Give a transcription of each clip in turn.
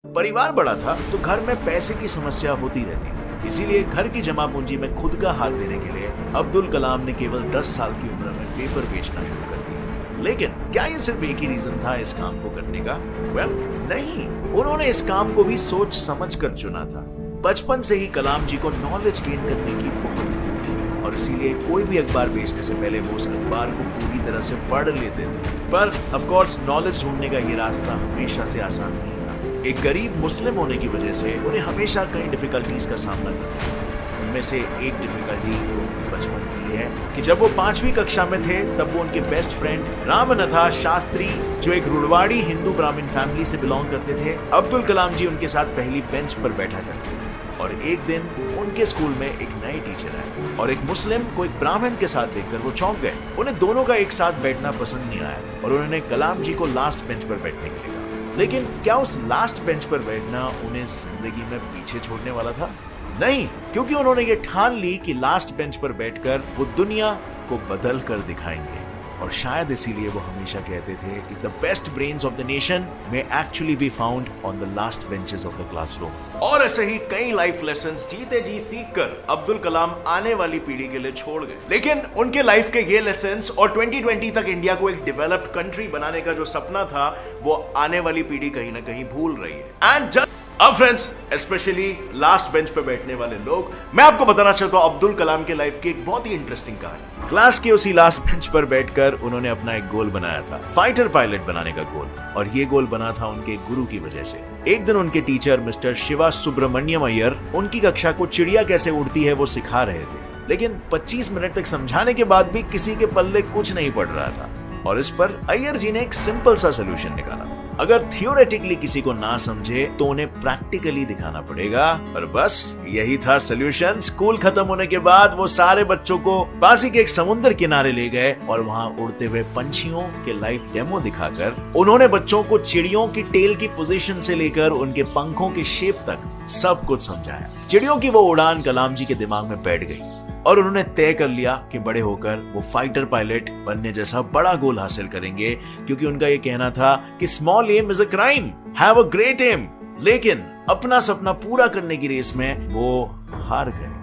परिवार बड़ा था तो घर में पैसे की समस्या होती रहती थी, इसीलिए घर की जमा पूंजी में खुद का हाथ देने के लिए अब्दुल कलाम ने केवल 10 साल की उम्र में पेपर बेचना शुरू कर दिया। लेकिन क्या ये सिर्फ एक ही रीजन था इस काम को करने का? नहीं, उन्होंने इस काम को भी सोच समझ कर चुना था। बचपन से ही कलाम जी को नॉलेज गेन करने की बहुत भूख थी और इसीलिए कोई भी अखबार बेचने से पहले वो उस अखबार को पूरी तरह से पढ़ लेते थे। पर ऑफ कोर्स नॉलेज ढूंढने का ये रास्ता हमेशा से आसान नहीं था। एक गरीब मुस्लिम होने की वजह से उन्हें हमेशा कई डिफिकल्टीज का सामना करना पड़ा। उनमें से एक डिफिकल्टी उनके बचपन की है कि जब वो 5वीं कक्षा में थे तब वो उनके बेस्ट फ्रेंड रामनाथा शास्त्री, जो एक रुड़वाड़ी हिंदू ब्राह्मण फैमिली से बिलोंग करते थे, अब्दुल कलाम जी उनके साथ पहली बेंच पर बैठा करते थे। और एक दिन उनके स्कूल में एक नई टीचर आए और एक मुस्लिम को एक ब्राह्मण के साथ देखकर वो चौंक गए। उन्हें दोनों का एक साथ बैठना पसंद नहीं आया और उन्होंने कलाम जी को लास्ट बेंच पर बैठने के लिए कहा। लेकिन क्या उस लास्ट बेंच पर बैठना उन्हें जिंदगी में पीछे छोड़ने वाला था? नहीं, क्योंकि उन्होंने ये ठान ली कि लास्ट बेंच पर बैठकर वो दुनिया को बदल कर दिखाएंगे। और शायद इसीलिए वो हमेशा कहते थे कि the best brains of the nation may actually be found on the last benches of the classroom. और ऐसे ही कई लाइफ लेसन्स जीते जी सीखकर अब्दुल कलाम आने वाली पीढ़ी के लिए छोड़ गए। लेकिन उनके लाइफ के ये लेसन्स और 2020 तक इंडिया को एक डेवलप्ड कंट्री बनाने का जो सपना था वो आने वाली पीढ़ी कहीं ना कहीं भूल रही है। एंड अब फ्रेंड्स, स्पेशली लास्ट बेंच पे बैठने वाले लोग, मैं आपको बताना चाहता हूं अब्दुल कलाम के लाइफ की एक बहुत ही इंटरेस्टिंग कहानी। क्लास के उसी लास्ट बेंच पर बैठकर उन्होंने अपना एक गोल बनाया था, फाइटर पायलट बनाने का गोल। और ये गोल बना था उनके गुरु की वजह से। एक दिन उनके टीचर मिस्टर शिवा सुब्रमण्यम अय्यर उनकी कक्षा को चिड़िया कैसे उड़ती है वो सिखा रहे थे। लेकिन 25 मिनट तक समझाने के बाद भी किसी के पल्ले कुछ नहीं पड़ रहा था। और इस पर अय्यर जी ने एक सिंपल सा सोल्यूशन निकाला। अगर थियोरेटिकली किसी को ना समझे तो उन्हें प्रैक्टिकली दिखाना पड़ेगा। और बस यही था सोल्यूशन। स्कूल खत्म होने के बाद वो सारे बच्चों को पास के एक समुद्र किनारे ले गए और वहां उड़ते हुए पंछियों के लाइव डेमो दिखाकर उन्होंने बच्चों को चिड़ियों की टेल की पोजीशन से लेकर उनके पंखों की शेप तक सब कुछ समझाया। चिड़ियों की वो उड़ान कलाम जी के दिमाग में बैठ गई और उन्होंने तय कर लिया कि बड़े होकर वो फाइटर पायलट बनने जैसा बड़ा गोल हासिल करेंगे, क्योंकि उनका ये कहना था कि small aim is a crime, have a great aim. लेकिन अपना सपना पूरा करने की रेस में वो हार गए।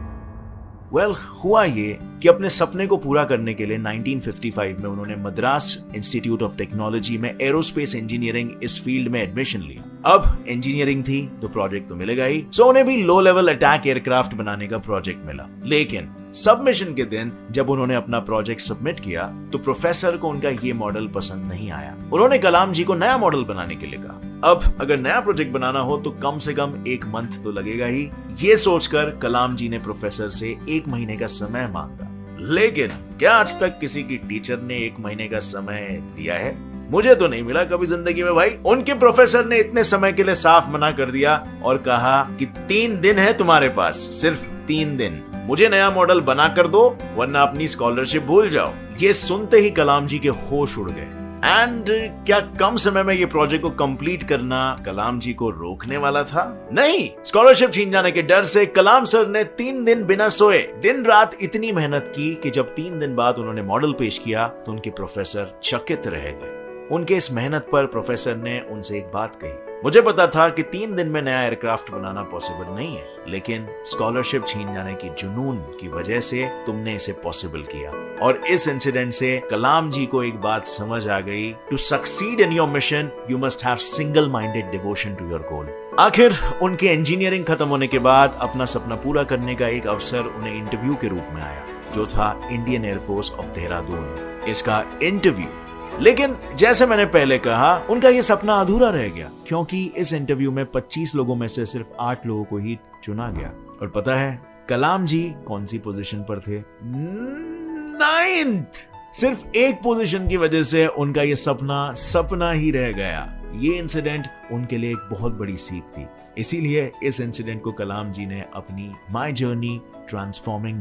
हुआ ये कि अपने सपने को पूरा करने के लिए 1955 में उन्होंने मद्रास इंस्टीट्यूट ऑफ टेक्नोलॉजी में एरोस्पेस इंजीनियरिंग इस फील्ड में एडमिशन लिया। अब इंजीनियरिंग थी तो प्रोजेक्ट तो मिलेगा ही, सो उन्हें भी लो लेवल अटैक एयरक्राफ्ट बनाने का प्रोजेक्ट मिला। लेकिन सबमिशन के दिन जब उन्होंने अपना प्रोजेक्ट सबमिट किया तो प्रोफेसर को उनका ये मॉडल पसंद नहीं आया। उन्होंने कलाम जी को नया मॉडल बनाने के लिए कहा। अब अगर नया प्रोजेक्ट बनाना हो तो कम से कम 1 मंथ तो लगेगा ही। ये सोचकर कलाम जी ने प्रोफेसर से 1 महीने का समय मांगा। लेकिन क्या आज तक किसी की टीचर ने 1 महीने का समय दिया है? मुझे तो नहीं मिला कभी जिंदगी में भाई। उनके प्रोफेसर ने इतने समय के लिए साफ मना कर दिया और कहा कि 3 दिन है तुम्हारे पास, सिर्फ 3 दिन। मुझे नया मॉडल बना कर दो वरना अपनी स्कॉलरशिप भूल जाओ। ये सुनते ही कलाम जी के होश उड़ गए। एंड क्या कम समय में ये प्रोजेक्ट को कंप्लीट करना कलाम जी को रोकने वाला था? नहीं, स्कॉलरशिप छीन जाने के डर से कलाम सर ने 3 दिन बिना सोए दिन रात इतनी मेहनत की कि जब 3 दिन बाद उन्होंने मॉडल पेश किया तो उनके प्रोफेसर चकित रह गए। उनके इस मेहनत पर प्रोफेसर ने उनसे एक बात कही, मुझे पता था कि 3 दिन में नया एयरक्राफ्ट बनाना पॉसिबल नहीं है, लेकिन स्कॉलरशिप छीन जाने की जुनून की वजह से तुमने इसे पॉसिबल किया। और इस इंसिडेंट से कलाम जी को एक बात समझ आ गई, to succeed in your mission you must have single minded devotion to your goal. आखिर उनके इंजीनियरिंग खत्म होने के बाद अपना सपना पूरा करने का एक अवसर उन्हें इंटरव्यू के रूप में आया, जो था इंडियन एयरफोर्स ऑफ देहरादून। इसका इंटरव्यू, लेकिन जैसे मैंने पहले कहा उनका यह सपना अधूरा रह गया, क्योंकि इस इंटरव्यू में 25 लोगों में से सिर्फ 8 लोगों को ही चुना गया। और पता है कलाम जी कौन सी पोजीशन पर थे? 9th। सिर्फ एक पोजीशन की वजह से उनका यह सपना ही रह गया। ये इंसिडेंट उनके लिए एक बहुत बड़ी सीख थी। इसीलिए इस इंसिडेंट को कलाम जी ने अपनी माय जर्नी ट्रांसफॉर्मिंग